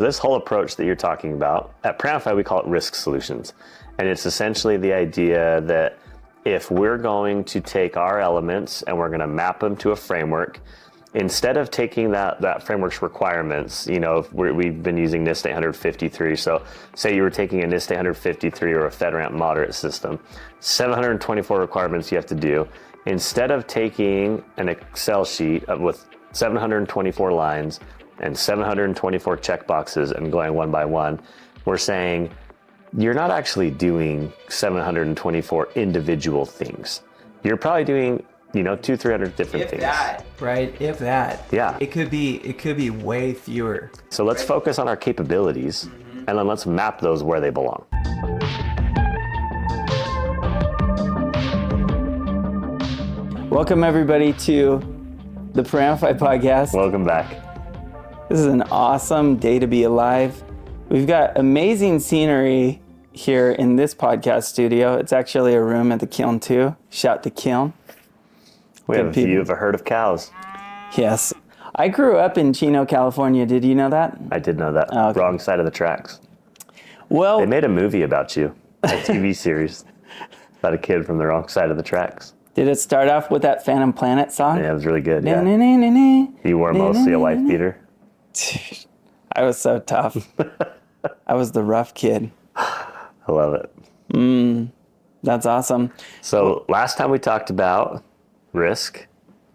This whole approach that you're talking about, at Paramify, we call it risk solutions. And it's essentially the idea that if we're going to take our elements and we're going to map them to a framework, instead of taking that framework's requirements, if we've been using NIST 853. So say you were taking a NIST 853 or a FedRAMP moderate system, 724 requirements you have to do. Instead of taking an Excel sheet with 724 lines and 724 checkboxes and going one by one, we're saying you're not actually doing 724 individual things. You're probably doing 200-300 different things. If that. Yeah. It could be way fewer. So let's focus on our capabilities, and then let's map those where they belong. Welcome everybody to the Paramify podcast. Welcome back. This is an awesome day to be alive. We've got amazing scenery here in this podcast studio. It's actually a room at the Kiln too. Shout to Kiln. We have a view of a herd of cows. Yes. I grew up in Chino, California. Did you know that? I did know that. Oh, okay. Wrong side of the tracks. Well, they made a movie about you, a TV series about a kid from the wrong side of the tracks. Did it start off with that Phantom Planet song? Yeah, it was really good. Yeah. You wore mostly a wife beater. I was so tough. I was the rough kid. I love it. That's awesome. So last time we talked about risk.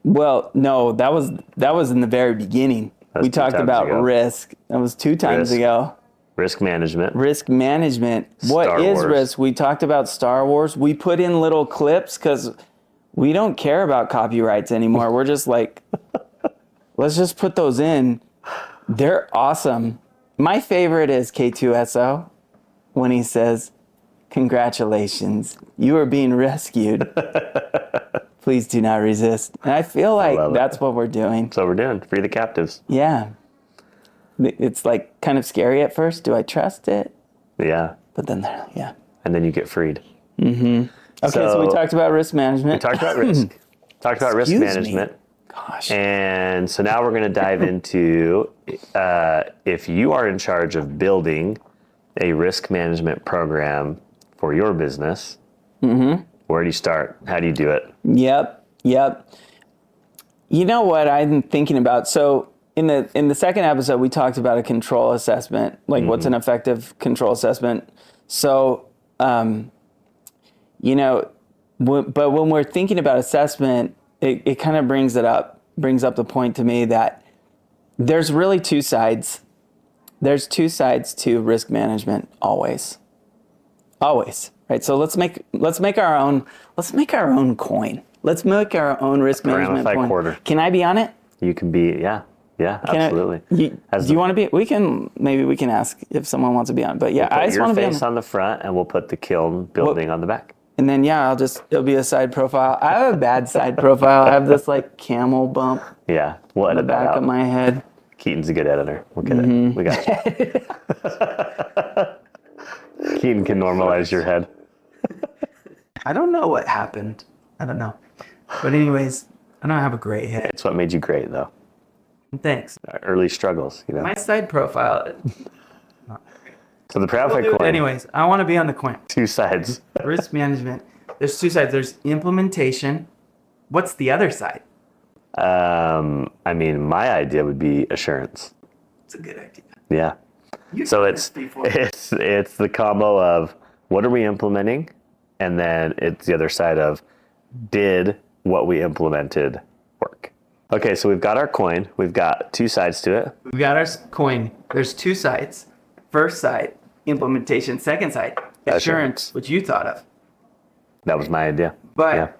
Well, no, that was in the very beginning. We talked about risk. That was 2 times ago. Risk management. Risk management. What is risk? We talked about Star Wars. We put in little clips because we don't care about copyrights anymore. We're just like, let's just put those in. They're awesome. My favorite is K2SO when he says, "Congratulations, you are being rescued. Please do not resist." And I feel like that's what we're doing. That's what we're doing. Free the captives. Yeah. It's like kind of scary at first. Do I trust it? Yeah. But then, yeah. And then you get freed. Mm-hmm. Okay, so we talked about risk management. We talked about risk. Talked about risk management. Gosh. And so now we're going to dive into if you are in charge of building a risk management program for your business, where do you start? How do you do it? Yep. You know what I'm thinking about? So in the second episode, we talked about a control assessment, like what's an effective control assessment. So, but when we're thinking about assessment, it kind of brings up the point to me that there's really 2 sides. There's 2 sides to risk management always, right? So let's make our own coin. Let's make our own risk management coin. Quarter. Can I be on it? You can be, yeah, absolutely. Do you want to be? We can ask if someone wants to be on. But yeah, I just want to be on. Your face on the front, and we'll put the Kiln building on the back. And then it'll be a side profile. I have a bad side profile. I have this like camel bump. Yeah, we'll edit the back of my head. Keaton's a good editor. We'll get it. We got it. Keaton can normalize your head. I don't know what happened. I don't know. But anyways, I don't have a great head. It's what made you great, though. Thanks. Early struggles, My side profile. So the Paramify coin. Anyways, I want to be on the coin. 2 sides. Risk management. There's 2 sides. There's implementation. What's the other side? My idea would be assurance. It's a good idea. Yeah. So it's the combo of what are we implementing, and then it's the other side of did what we implemented work. Okay, so we've got our coin. We've got 2 sides to it. We've got our coin. There's 2 sides. First side, implementation. Second side, assurance, which you thought of. That was my idea. But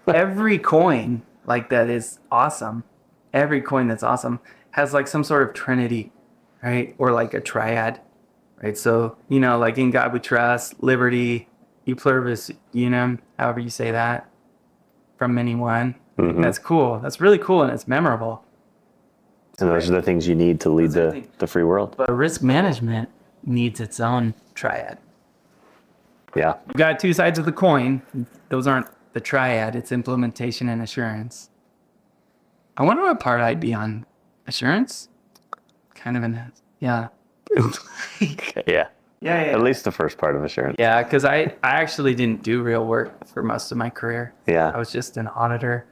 every coin like that is awesome. Every coin that's awesome has like some sort of trinity, right? Or like a triad, right? So, like in God we trust, liberty, e pluribus unum, however you say that, from many one. That's cool. That's really cool, and it's memorable. And those are the things you need to lead the free world. But risk management needs its own triad. Yeah. You've got 2 sides of the coin. Those aren't the triad. It's implementation and assurance. I wonder what part I'd be on. Assurance? Kind of yeah. Yeah. Yeah. At least the first part of assurance. Yeah, because I actually didn't do real work for most of my career. Yeah. I was just an auditor.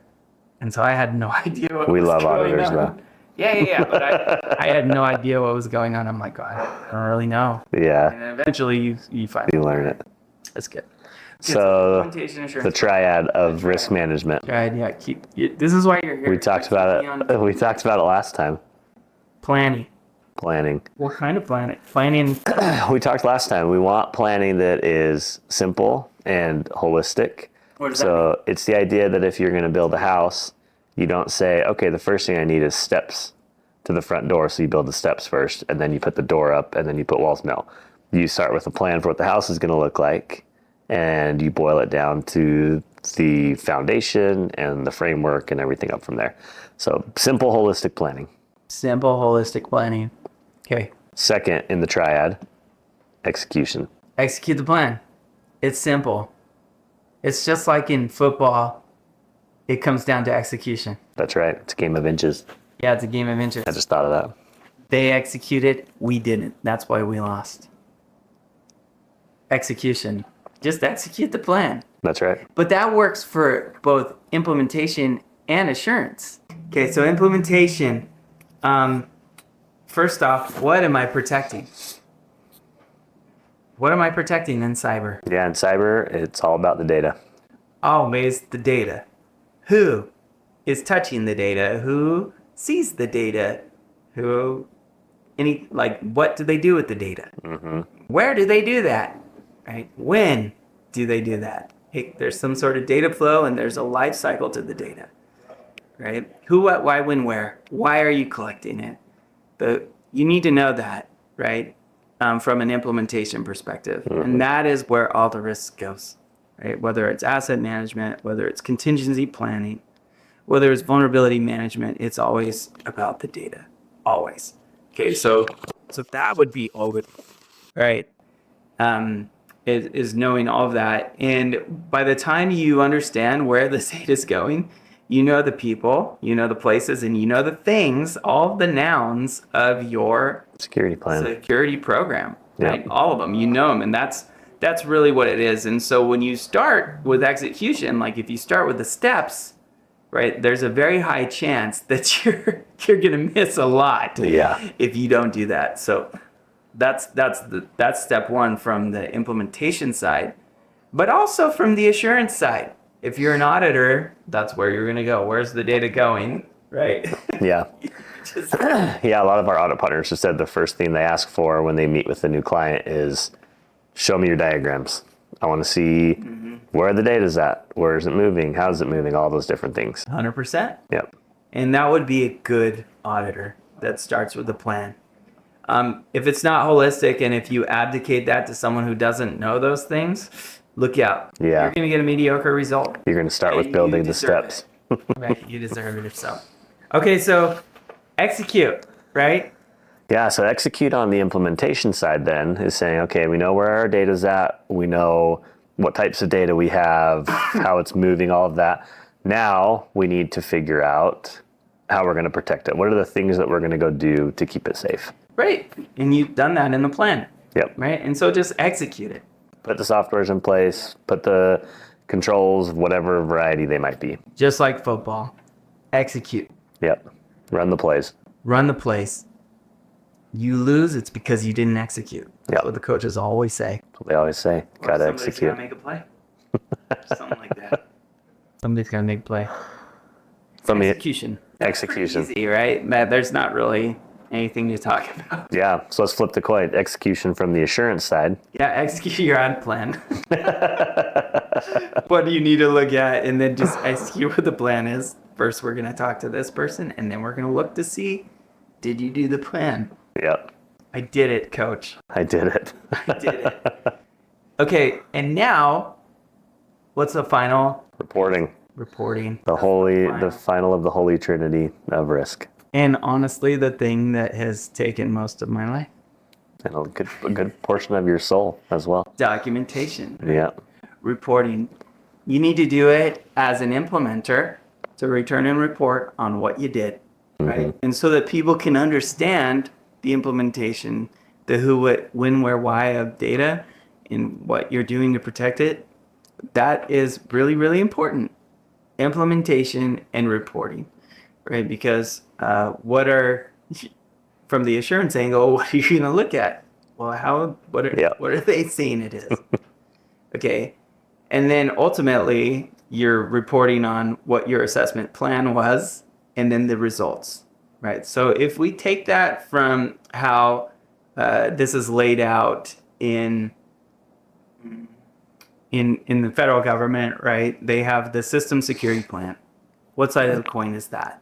And so I had no idea what We was love going auditors, on. though. Yeah. But I had no idea what was going on. I'm like, God, I don't really know. Yeah. And eventually you find You out. learn it. That's good. So Implementation the assurance. triad of risk management. Triad, yeah. This is why you're here. We talked about it. We talked about it last time. Planning. What kind of planning? Planning. We talked last time. We want planning that is simple and holistic. What does that mean? It's the idea that if you're going to build a house, you don't say, okay, the first thing I need is steps to the front door. So you build the steps first, and then you put the door up, and then you put walls. No. You start with a plan for what the house is going to look like, and you boil it down to the foundation and the framework and everything up from there. So simple, holistic planning. Simple, holistic planning. Okay. Second in the triad, execution. Execute the plan. It's simple. It's just like in football. It comes down to execution. That's right. It's a game of inches. Yeah, it's a game of inches. I just thought of that. They executed. We didn't. That's why we lost. Execution. Just execute the plan. That's right. But that works for both implementation and assurance. Okay, so implementation. First off, what am I protecting? What am I protecting in cyber? Yeah, in cyber, it's all about the data. Always the data. Who is touching the data? Who sees the data? What do they do with the data? Mm-hmm. Where do they do that? Right? When do they do that? Hey, there's some sort of data flow and there's a life cycle to the data. Right? Who, what, why, when, where? Why are you collecting it? You need to know that, right? From an implementation perspective. Mm-hmm. And that is where all the risk goes, right? Whether it's asset management, whether it's contingency planning, whether it's vulnerability management, it's always about the data. Always. Okay, so that would be all good, right? Is knowing all of that. And by the time you understand where the data is going, you know the people, you know the places, and you know the things, all the nouns of your security plan, security program, right? Yep. All of them, you know them, and that's really what it is. And so when you start with execution, like if you start with the steps, right, there's a very high chance that you're gonna miss a lot, if you don't do that. So that's step one from the implementation side, but also from the assurance side. If you're an auditor, that's where you're going to go. Where's the data going? Right? Yeah. Yeah, a lot of our audit partners have said the first thing they ask for when they meet with a new client is, show me your diagrams. I want to see where the data's at. Where is it moving? How is it moving? All those different things. 100%. Yep. And that would be a good auditor that starts with a plan. If it's not holistic and if you abdicate that to someone who doesn't know those things, look out. Yeah. You're going to get a mediocre result. You're going to start with building the steps. Right. You deserve it if so. Okay, so execute, right? Yeah, so execute on the implementation side then is saying, okay, we know where our data's at. We know what types of data we have, how it's moving, all of that. Now we need to figure out how we're going to protect it. What are the things that we're going to go do to keep it safe? Right. And you've done that in the plan. Yep. Right. And so just execute it. Put the softwares in place, put the controls, whatever variety they might be. Just like football. Execute. Yep. Run the plays. Run the plays. You lose, it's because you didn't execute. That's what the coaches always say. That's what they always say. Got to execute. Somebody's got to make a play. Something like that. Somebody's got to make a play. Execution. Execution. Easy, right? Matt, there's not really anything to talk about. Yeah, so let's flip the coin. Execution from the assurance side. Yeah, execute your own plan. What do you need to look at? And then just execute what the plan is. First, we're going to talk to this person, and then we're going to look to see, did you do the plan? Yep. I did it, coach. I did it. I did it. Okay, and now, what's the final? Reporting. The final of the holy trinity of risk. And honestly, the thing that has taken most of my life. And a good portion of your soul as well. Documentation. Yeah. Reporting. You need to do it as an implementer to return and report on what you did, right? And so that people can understand the implementation, the who, what, when, where, why of data and what you're doing to protect it, that is really, really important. Implementation and reporting, right? Because from the assurance angle, what are you going to look at? Well, what are they saying it is? Okay. And then ultimately, you're reporting on what your assessment plan was and then the results, right? So if we take that from how this is laid out in the federal government, right? They have the system security plan. What side of the coin is that?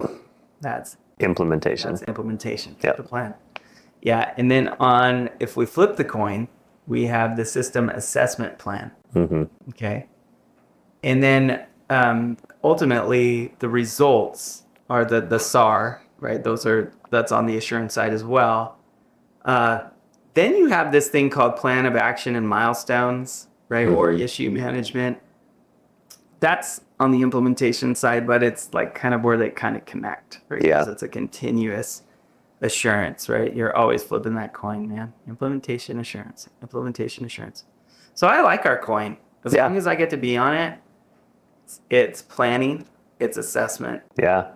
That's implementation. That's implementation. Yep. The plan. Yeah, and then if we flip the coin, we have the system assessment plan. Mm-hmm. Okay, and then ultimately the results are the SAR, right? That's on the assurance side as well. Then you have this thing called plan of action and milestones, right? Mm-hmm. Or issue management. That's on the implementation side, but it's like kind of where they kind of connect, right? Yeah. Because it's a continuous assurance, right? You're always flipping that coin, man. Implementation assurance. So I like our coin. As long as I get to be on it, it's planning, it's assessment. Yeah.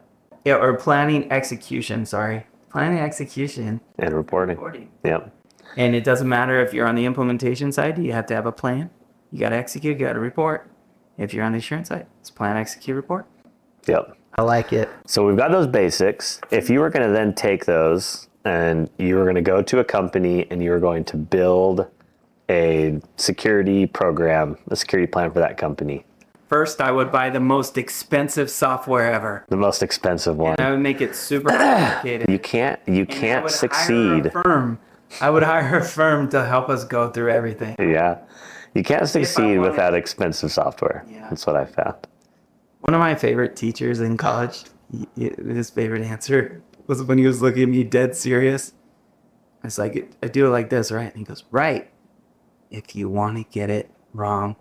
Yeah, or planning execution, Planning execution. And reporting. Yep. And it doesn't matter if you're on the implementation side, you have to have a plan. You got to execute, you got to report. If you're on the assurance side, it's plan, execute, report. Yep. I like it. So we've got those basics. If you were going to then take those and you were going to go to a company and you were going to build a security program, a security plan for that company. First, I would buy the most expensive software ever. The most expensive one. And I would make it super complicated. You can't succeed. I would hire a firm to help us go through everything. Yeah. You can't succeed without expensive software. Yeah. That's what I found. One of my favorite teachers in college, his favorite answer was when he was looking at me dead serious. I was like, I do it like this, right? And he goes, right, if you want to get it wrong.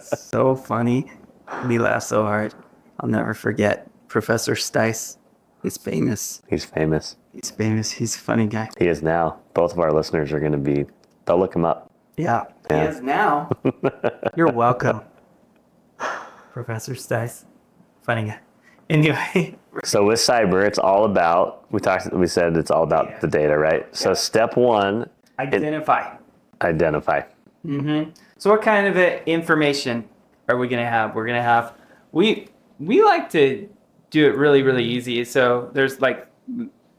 So funny. We laughed so hard. I'll never forget Professor Stice. He's famous. He's famous. He's a funny guy. He is now. Both of our listeners are going to they'll look him up. Yeah, he is now. You're welcome. Professor Stice. Funny guy. Anyway. So with cyber, it's all about, we said it's all about the data, right? Yeah. So step one. Identify. Mm-hmm. So what kind of information are we going to have? We're going to have, we like to do it really, really easy. So there's like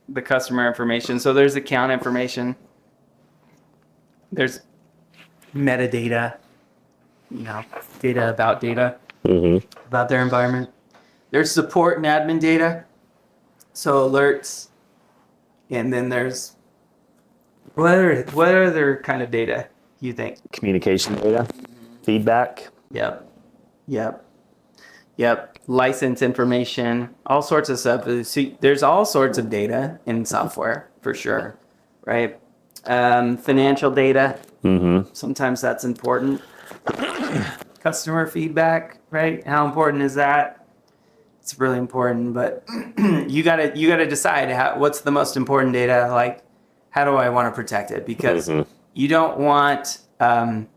the customer information. So there's account information. There's metadata, data about about their environment. There's support and admin data. So alerts. And then there's, what other kind of data you think? Communication data, feedback. Yep. License information, all sorts of stuff. See, there's all sorts of data in software for sure, right? Financial data. Mm-hmm. Sometimes that's important. Customer feedback, right? How important is that? It's really important, but you gotta decide what's the most important data. Like, how do I want to protect it? Because you don't want, if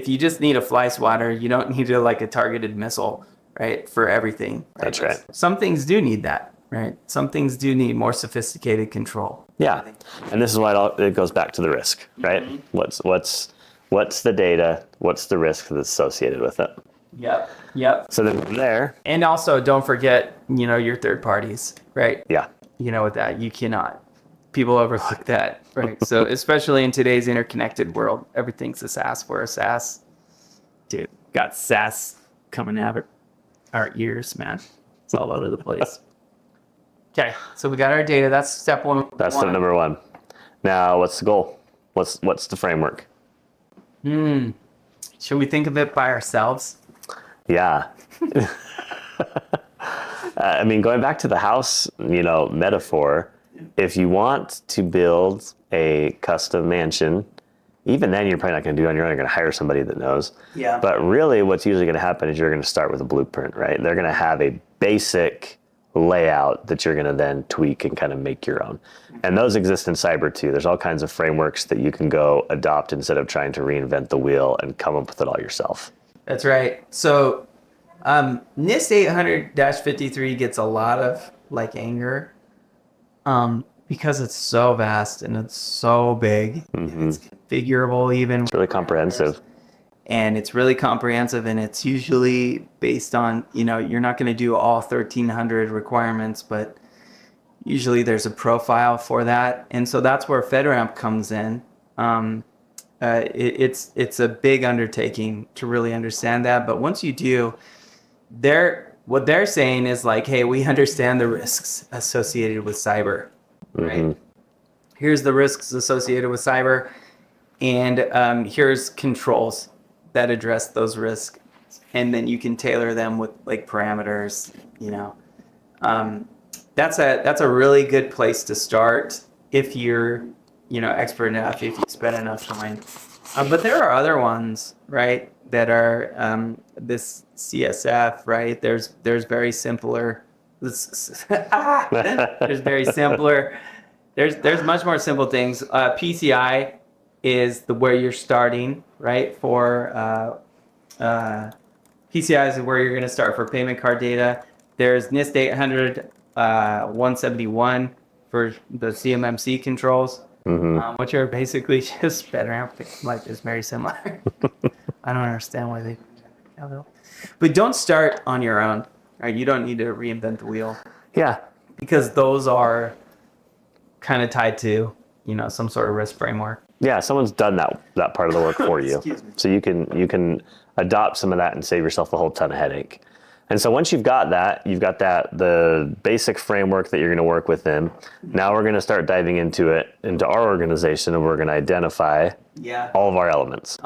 you just need a fly swatter, you don't need a targeted missile, right? For everything. Right? That's right. Some things do need that, right? Some things do need more sophisticated control. Yeah, and this is why it goes back to the risk, right? Mm-hmm. What's the data? What's the risk that's associated with it? Yep. So then from there. And also don't forget, your third parties, right? Yeah. With that, you cannot. People overlook that, right? So especially in today's interconnected world, everything's a SaaS. We're a SaaS. Dude, got SaaS coming out our ears, man. It's all over the place. Okay, so we got our data. That's step one. That's step number one. Now, what's the goal? What's the framework? Should we think of it by ourselves? Yeah. Going back to the house, metaphor, if you want to build a custom mansion, even then you're probably not going to do it on your own. You're going to hire somebody that knows. Yeah. But really what's usually going to happen is you're going to start with a blueprint, right? They're going to have a basic layout that you're going to then tweak and kind of make your own. And those exist in cyber too. There's all kinds of frameworks that you can go adopt instead of trying to reinvent the wheel and come up with it all yourself. That's right. So NIST 800-53 gets a lot of like anger because it's so vast and it's so big. Mm-hmm. It's configurable even. It's really comprehensive. And it's really comprehensive, and it's usually based on, you're not going to do all 1,300 requirements, but usually there's a profile for that. And so that's where FedRAMP comes in. It's a big undertaking to really understand that. But once you do, what they're saying is like, hey, we understand the risks associated with cyber, right? Mm-hmm. Here's the risks associated with cyber, and here's controls that address those risks, and then you can tailor them with like parameters. That's a really good place to start if you're expert enough, if you spend enough time. But there are other ones, right, that are this CSF, right? There's very simpler. There's very simpler. There's much more simple things. PCI is where you're starting, right? For PCI is where you're going to start for payment card data. There's NIST 800 171 for the CMMC controls, which are basically just FedRAMP, like it's very similar. I don't understand why they. But don't start on your own, right? You don't need to reinvent the wheel. Yeah, because those are kind of tied to some sort of risk framework. Yeah, someone's done that part of the work for you. So you can adopt some of that and save yourself a whole ton of headache. And so once you've got that, the basic framework that you're going to work within. Now we're going to start diving into our organization, and we're going to identify all of our elements.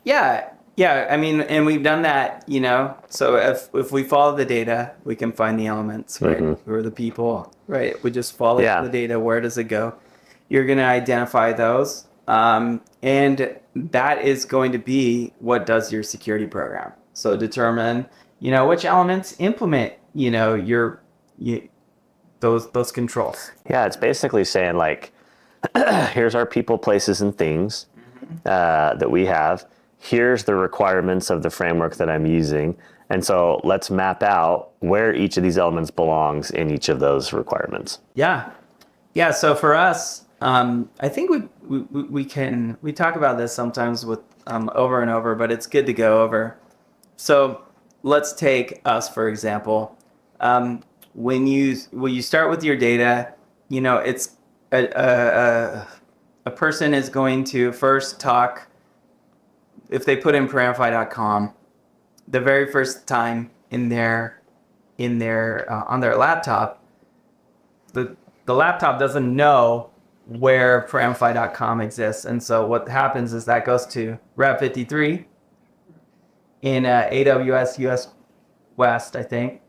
Yeah. I mean, and we've done that, So if we follow the data, we can find the elements, right? Mm-hmm. Who are the people, right? We just follow the data. Where does it go? You're going to identify those, and that is going to be what does your security program. So determine, which elements implement, those controls. Yeah, it's basically saying like, here's our people, places, and things that we have. Here's the requirements of the framework that I'm using. And so let's map out where each of these elements belongs in each of those requirements. Yeah. So for us, I think we talk about this sometimes with over and over, but it's good to go over. So let's take us, for example. When you start with your data, it's a person is going to first talk. If they put in Paramify.com, the very first time in their on their laptop, the laptop doesn't know where Paramify.com exists, and so what happens is that goes to Route 53 in AWS US West, I think,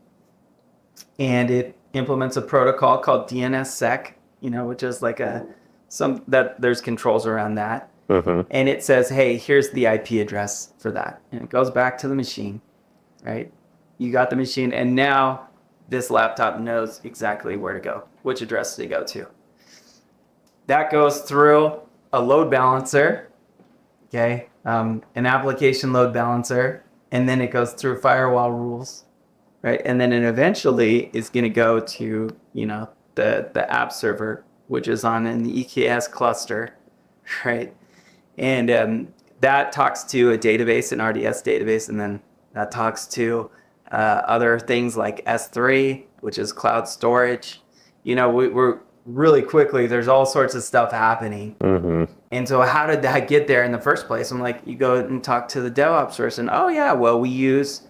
and it implements a protocol called DNSSEC, which is like there's controls around that. Mm-hmm. And it says, hey, here's the IP address for that. And it goes back to the machine, right? You got the machine, and now this laptop knows exactly where to go, which address to go to. That goes through a load balancer, okay, an application load balancer, and then it goes through firewall rules, right? And then it eventually is going to go to, the app server, which is on an EKS cluster, right? And that talks to a database, an RDS database, and then that talks to other things like S3, which is cloud storage. We're really quickly, there's all sorts of stuff happening. Mm-hmm. And so how did that get there in the first place? I'm like, you go and talk to the DevOps person. Oh, yeah, well, we use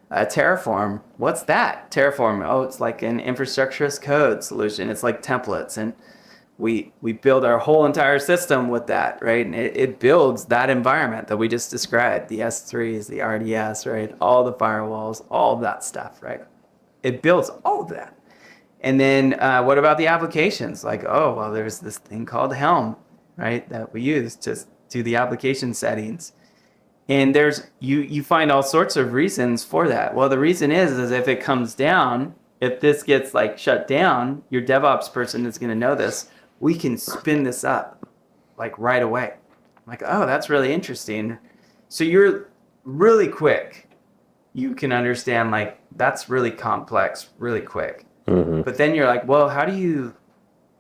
Terraform. What's that? Terraform. Oh, it's like an infrastructure as code solution. It's like templates. And we build our whole entire system with that, right? And it builds that environment that we just described, the S3s, the RDS, right? All the firewalls, all of that stuff, right? It builds all of that. And then what about the applications? Like, oh, well, there's this thing called Helm, right? That we use to do the application settings. And you find all sorts of reasons for that. Well, the reason is if it comes down, if this gets like shut down, your DevOps person is going to know this. We can spin this up like right away. I'm like, oh, that's really interesting. So you're really quick. You can understand like that's really complex, really quick. Mm-hmm. But then you're like, well, how do you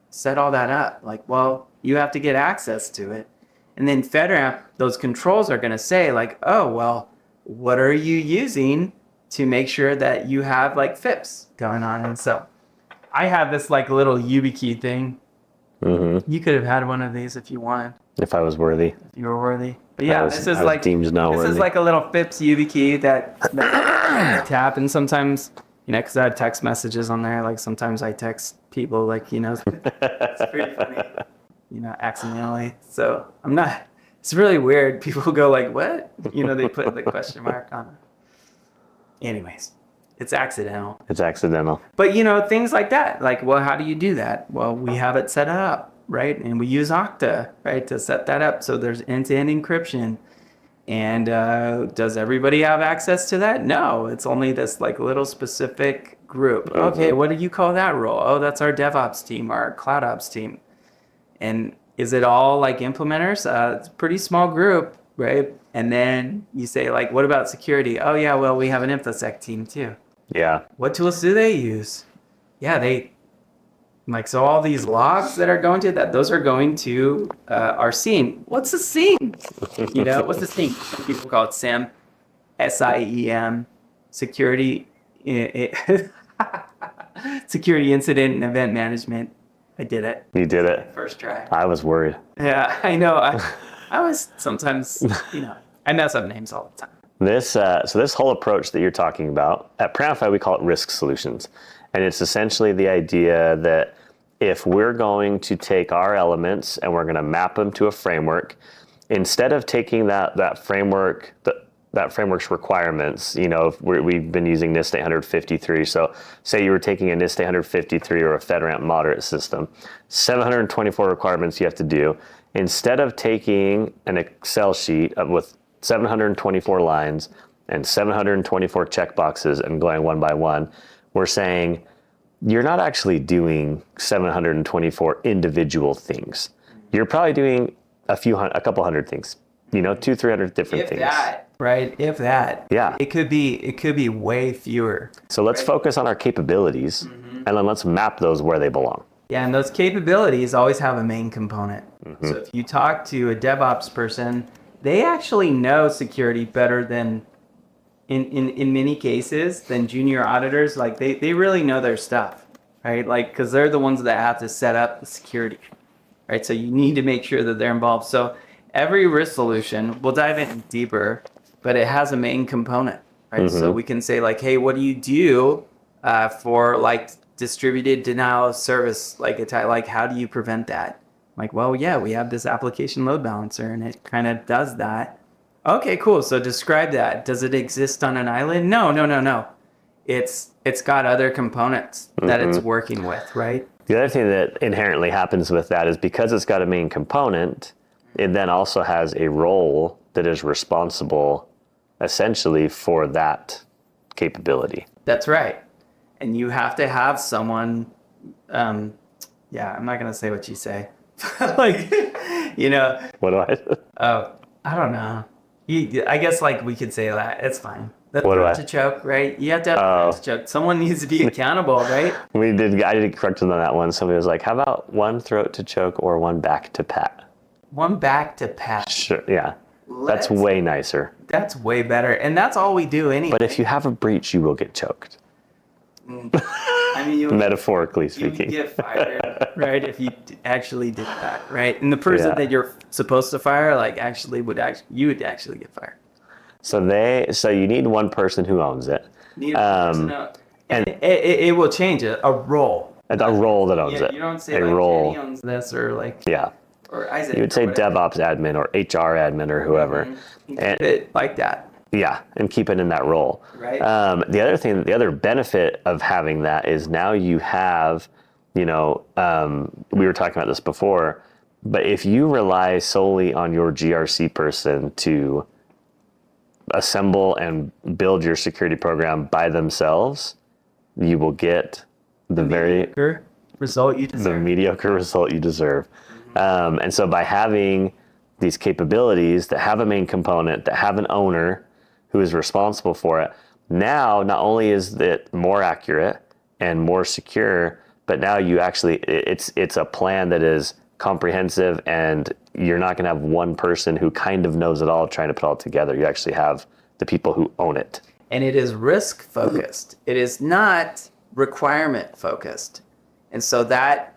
set all that up? Like, well, you have to get access to it. And then FedRAMP, those controls are going to say like, oh, well, what are you using to make sure that you have like FIPS going on? And so I have this like little YubiKey thing. Mm-hmm. You could have had one of these if you wanted. If I was worthy. If you were worthy. But yeah, this is like a little FIPS YubiKey that I tap, and sometimes, because I have text messages on there. Like sometimes I text people like, it's pretty funny, accidentally. So it's really weird. People go like, what? They put the question mark on it. Anyways, it's accidental. It's accidental. But, things like that. Like, well, how do you do that? Well, we have it set up, right? And we use Okta, right, to set that up. So there's end-to-end encryption. And does everybody have access to that? No, it's only this like little specific group. Okay, what do you call that role? Oh, that's our DevOps team, our Cloud Ops team. And is it all like implementers? It's a pretty small group, right? And then you say like, what about security? Oh yeah, well, we have an InfoSec team too. Yeah. What tools do they use? Yeah, so all these logs that are going to that, those are going to our SIEM. What's a SIEM? What's the SIEM? People call it SIEM, SIEM, security, security incident and event management. I did it. You did it. First try. I was worried. Yeah, I know. I was sometimes, I mess up names all the time. This whole approach that you're talking about, at Paramify, we call it risk solutions. And it's essentially the idea that if we're going to take our elements and we're going to map them to a framework, instead of taking that framework, that framework's requirements, if we've been using NIST 853. So say you were taking a NIST 853 or a FedRAMP moderate system, 724 requirements you have to do. Instead of taking an Excel sheet with 724 lines and 724 checkboxes and going one by one, we're saying you're not actually doing 724 individual things. You're probably doing a couple hundred things, 200-300 different things. If that, right? If that. Yeah. It could be way fewer. So let's focus on our capabilities, and then let's map those where they belong. Yeah, and those capabilities always have a main component. Mm-hmm. So if you talk to a DevOps person, they actually know security better than, in many cases, than junior auditors. Like they really know their stuff, right? Like, because they're the ones that have to set up the security, right? So you need to make sure that they're involved. So every risk solution, we'll dive in deeper, but it has a main component, right? Mm-hmm. So we can say like, hey, what do you do for like distributed denial of service, like attack? Like, how do you prevent that? Like, well, yeah, we have this application load balancer and it kind of does that. Okay, cool. So describe that. Does it exist on an island? No. It's got other components that it's working with, right? The other thing that inherently happens with that is because it's got a main component, it then also has a role that is responsible essentially for that capability. That's right. And you have to have someone, I'm not going to say what you say. Like, What do I? Oh, I don't know. I guess like we could say that. It's fine. That's what do I? To choke, right? You have to have to choke. Someone needs to be accountable, right? I did correct them on that one. Somebody was like, how about one throat to choke or one back to pat? One back to pat. Sure, yeah. That's way nicer. That's way better. And that's all we do anyway. But if you have a breach, you will get choked. I mean, metaphorically speaking, you would get fired, right? If you actually did that, right? And the person that you're supposed to fire, like, you would actually get fired. So you need one person who owns it. And it will change a role. A role that owns it. You don't say like Danny owns this or like or Isaac. You would say DevOps admin or HR admin or whoever. Mm-hmm. And it like that. Yeah, and keep it in that role. Right. The other benefit of having that is now you have, we were talking about this before, but if you rely solely on your GRC person to assemble and build your security program by themselves, you will get the mediocre result you deserve. The mediocre result you deserve. And so by having these capabilities that have a main component, that have an owner who is responsible for it, now not only is it more accurate and more secure, but now you actually, it's a plan that is comprehensive, and you're not going to have one person who kind of knows it all trying to put it all together. You actually have the people who own it. And it is risk focused. It is not requirement focused. And so that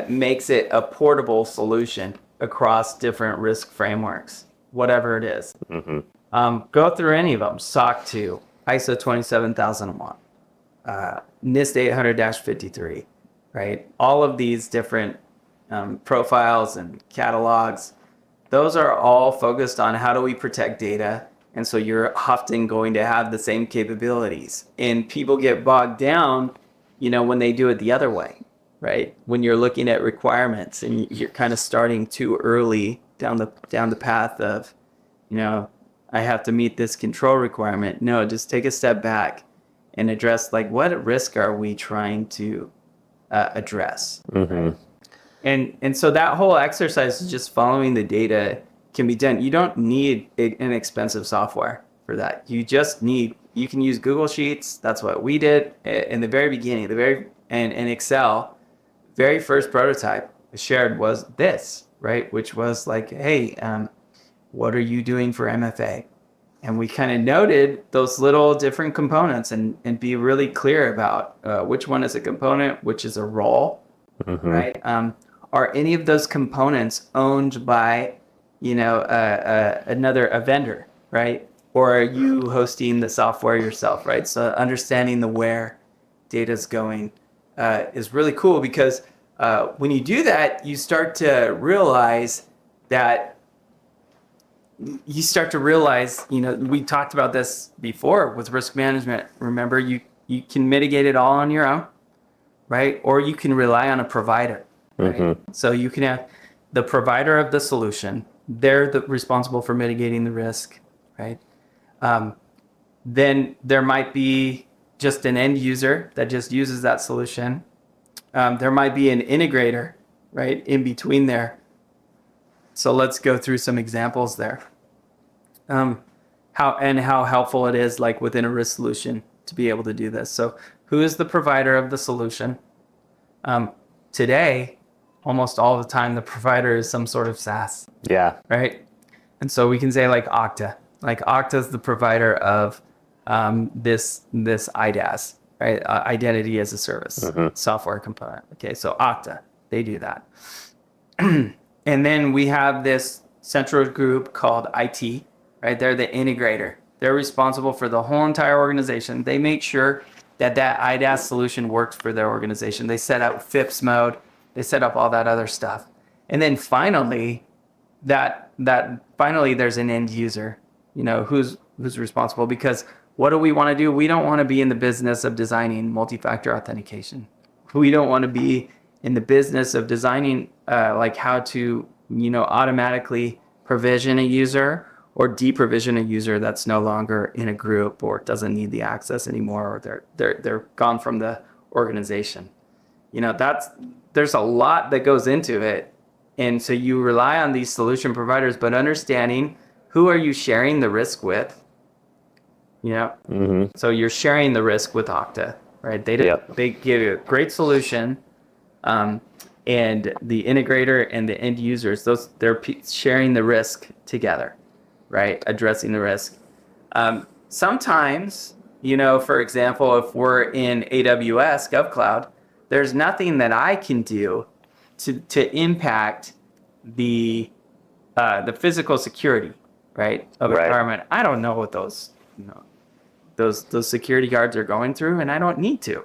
makes it a portable solution across different risk frameworks, whatever it is. Go through any of them: SOC 2, ISO 27001, NIST 800-53, right? All of these different profiles and catalogs, those are all focused on how do we protect data. And so you're often going to have the same capabilities. And people get bogged down, when they do it the other way, right? When you're looking at requirements and you're kind of starting too early down the path of, I have to meet this control requirement. No, just take a step back and address, like, what risk are we trying to address? Right? And so that whole exercise is just following the data can be done. You don't need an expensive software for that. You can use Google Sheets. That's what we did in the very beginning, and Excel. Very first prototype shared was this, right? Which was like, hey, what are you doing for MFA? And we kind of noted those little different components and be really clear about which one is a component, which is a role, right? Are any of those components owned by, a vendor, right? Or are you hosting the software yourself, right? So understanding where data's going is really cool, because when you do that, you start to realize, we talked about this before with risk management. Remember, you can mitigate it all on your own, right? Or you can rely on a provider, right? So you can have the provider of the solution. They're responsible for mitigating the risk, right? Then there might be just an end user that just uses that solution. There might be an integrator, right, in between there. So let's go through some examples there. How helpful it is, like within a risk solution, to be able to do this. So who is the provider of the solution? Today, almost all the time, the provider is some sort of SaaS. Yeah. Right? And so we can say like Okta. Like Okta is the provider of this IDaaS, right? Identity as a service, software component. Okay, so Okta, they do that. And then we have this central group called IT, right? They're the integrator. They're responsible for the whole entire organization. They make sure that IDaaS solution works for their organization. They set up FIPS mode. They set up all that other stuff. And then finally, there's an end user, who's responsible, because what do we want to do? We don't want to be in the business of designing multi-factor authentication. We don't want to be in the business of designing like how to, automatically provision a user or deprovision a user that's no longer in a group or doesn't need the access anymore, or they're gone from the organization. There's a lot that goes into it. And so you rely on these solution providers, but understanding who are you sharing the risk with? So you're sharing the risk with Okta, right? They give you a great solution, and the integrator and the end users, they're sharing the risk together, right? Addressing the risk. Sometimes, for example, if we're in AWS GovCloud, there's nothing that I can do to impact the physical security, right, of environment. I don't know what those security guards are going through, and I don't need to,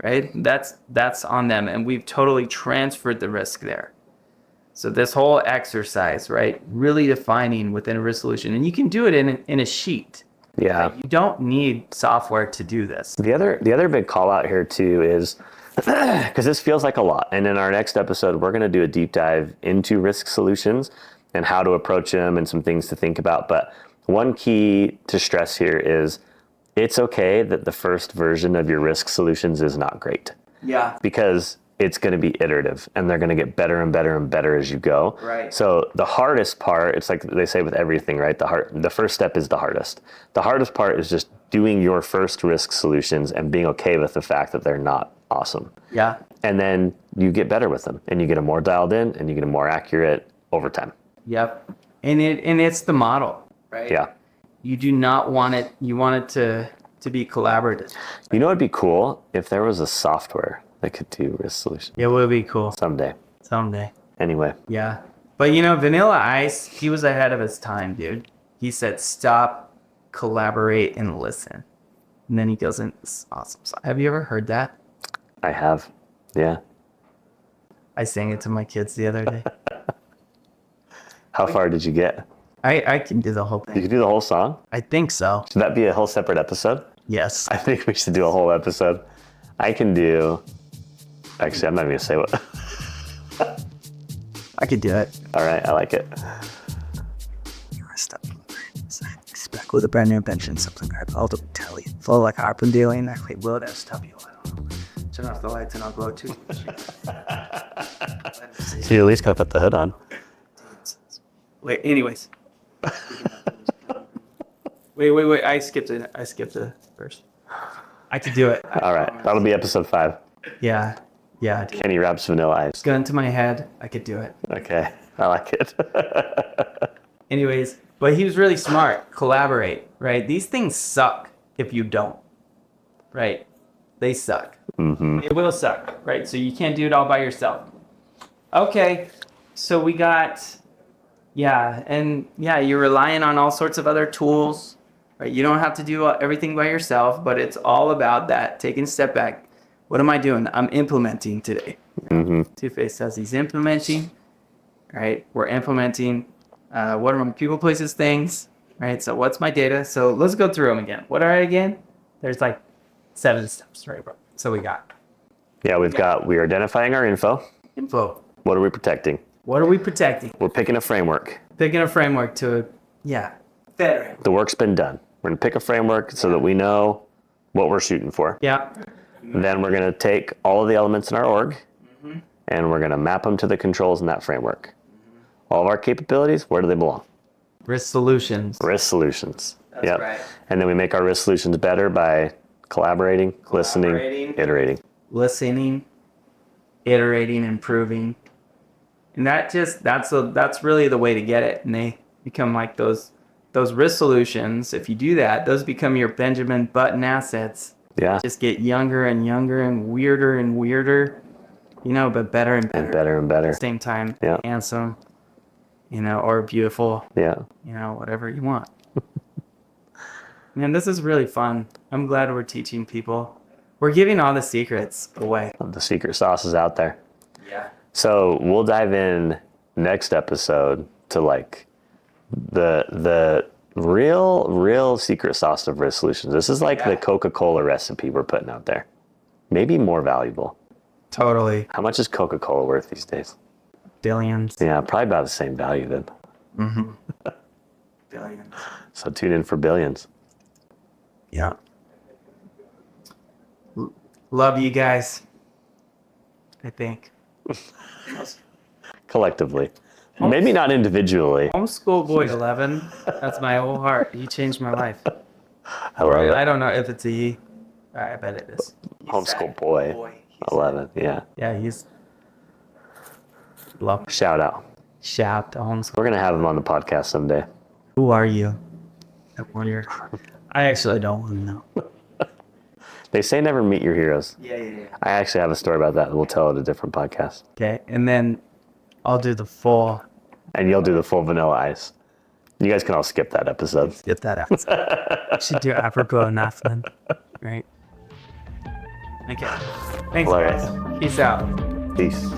right? That's on them, and we've totally transferred the risk there. So this whole exercise, right, really defining within a risk solution, and you can do it in a sheet. Yeah. Right? You don't need software to do this. The other big call out here too is, because this feels like a lot, and in our next episode, we're going to do a deep dive into risk solutions and how to approach them and some things to think about. But one key to stress here is it's okay that the first version of your risk solutions is not great. Yeah. Because it's going to be iterative and they're going to get better and better and better as you go. Right. So the hardest part, it's like they say with everything, right? The first step is the hardest. The hardest part is just doing your first risk solutions and being okay with the fact that they're not awesome. Yeah. And then you get better with them and you get them more dialed in and you get them more accurate over time. Yep. And it's the model, right? Yeah. You do not want it. You want it to be collaborative. You know, it'd be cool if there was a software that could do risk solutions. It would be cool. Someday. Anyway. Yeah. But Vanilla Ice, he was ahead of his time, dude. He said, stop, collaborate, and listen. And then he goes in this awesome song. Have you ever heard that? I have. Yeah. I sang it to my kids the other day. How far did you get? I can do the whole thing. You can do the whole song? I think so. Should that be a whole separate episode? Yes. I think we should do a whole episode. I can do... Actually, I'm not even going to say what... I could do it. All right, I like it. Expect with a brand new invention, something I'll tell you. Flow like a harpoon dealing, actually will that stop you. I don't know. Turn off the lights and I'll glow too. So you at least gotta put the hood on. Wait, anyways. Wait. I skipped it first. I could do it. All right, that'll be episode 5. Yeah. Dude. Kenny raps Vanilla Ice. Gun to my head, I could do it. Okay, I like it. Anyways, but he was really smart. Collaborate, right? These things suck if you don't, right? They suck. Mm-hmm. It will suck, right? So you can't do it all by yourself. Okay, so we got, you're relying on all sorts of other tools, right? You don't have to do everything by yourself, but it's all about that, taking a step back. What am I doing? I'm implementing today. Mm-hmm. Two-Face says he's implementing, right? We're implementing. What are my people, places, things, right? So what's my data? So let's go through them again. What are I again? There's like 7 steps, right, bro? So we got. Yeah, we're identifying our info. What are we protecting? We're picking a framework. To, FedRAMP. The work's been done. We're going to pick a framework so that we know what we're shooting for. Yeah. Then we're going to take all of the elements in our org, and we're going to map them to the controls in that framework. All of our capabilities, where do they belong? Risk solutions. That's right. And then we make our risk solutions better by collaborating, listening, iterating. Improving. And that's really the way to get it. And they become like those risk solutions. If you do that, those become your Benjamin Button assets. Yeah. Just get younger and younger and weirder, but better and better. And better and better. At the same time, yeah. Handsome, or beautiful. Yeah. Whatever you want. Man, this is really fun. I'm glad we're teaching people. We're giving all the secrets away. The secret sauce is out there. Yeah. So we'll dive in next episode to like the real secret sauce of risk solutions. This is like the Coca-Cola recipe we're putting out there. Maybe more valuable. Totally. How much is Coca-Cola worth these days? Billions. Yeah, probably about the same value then. Mm-hmm. Billions. So tune in for billions. Yeah. Love you guys. I think. Collectively. Maybe not individually. Homeschool Boy 11. That's my whole heart. He changed my life. I love it. I don't know if it's a he. I bet it is. Homeschool Boy 11. Yeah. Yeah, he's. Love. Shout out to homeschool. We're going to have him on the podcast someday. Who are you? I actually don't want to know. They say never meet your heroes. Yeah. I actually have a story about that. We'll tell it at a different podcast. Okay, and then I'll do the full. And you'll do the full Vanilla Ice. You guys can all skip that episode. Skip that episode. We should do apropos nothing. Right? Okay. Thanks, guys. Peace out. Peace.